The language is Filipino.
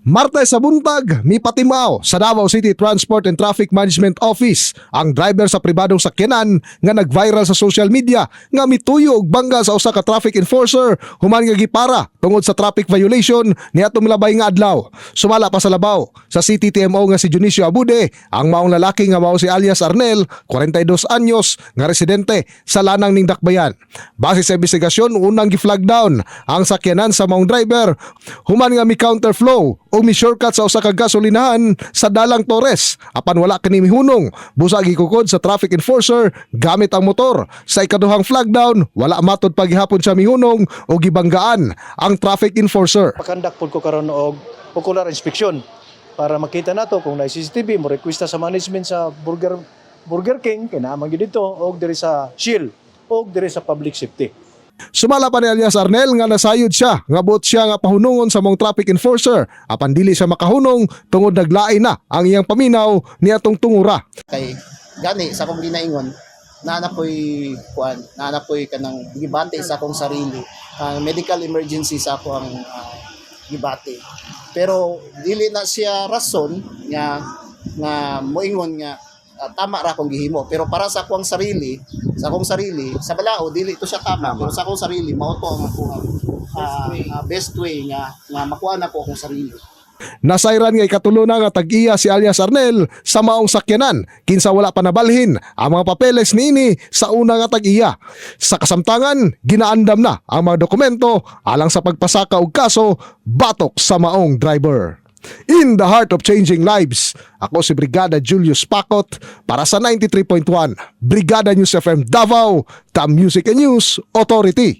Martes sa buntag, mipatimaw sa Davao City Transport and Traffic Management Office ang driver sa pribadong sakyanan nga nag-viral sa social media nga mituyo og bangga sa usa ka traffic enforcer human nga gipara tungod sa traffic violation niadtong milabay nga adlaw. Sumala pa sa labaw sa CTTMO nga si Junicio Abude ang maong lalaki nga mao si alias Arnel, 42 anyos, nga residente sa Lanang ning Dakbayan. Base sa investigasyon, unang gi-flag down ang sakyanan sa maong driver human nga mi counterflow o mi-shortcut sa usa ka gasolinahan sa Dalang Torres. Apan wala kini mihunong, busa gikukod sa traffic enforcer gamit ang motor. Sa ikaduhang flag down, wala matod paghihapon siya mihunong o gibanggaan ang traffic enforcer. Pakandak po ko karon og ocular inspection para makita nato kung na CCTV mo requesta sa management sa Burger King kinahanglan gyud dito og diri sa Shield og diri sa public safety. Sumala pa ni alias Arnel nga nasayod siya nga buot siya nga pahunungon sa mong traffic enforcer apan dili siya makahunong tungod naglaay na ang iyang paminaw niadtong tungura. Kay gani sa akong ginaingon naanapoy kanang gibate sa akong sarili, medical emergency sa ako ang gibate, pero dili na siya rason nga moingon nga tama ra akong gihimo, pero para sa akong sarili sa balao dili ito siya tama, pero sa akong sarili mao to ang akong best way nga makuha na ko akong sarili. Nasayran nga ikatuluna nga tag-iya si alias Arnel sa maong sakyanan kinsa wala pa nabalhin ang mga papeles niini sa una nga tag-iya. Sa kasamtangan, ginaandam na ang mga dokumento alang sa pagpasaka og kaso batok sa maong driver. In the heart of changing lives, ako si Brigada Julius Pacot para sa 93.1 Brigada News FM Davao, the Music and News Authority.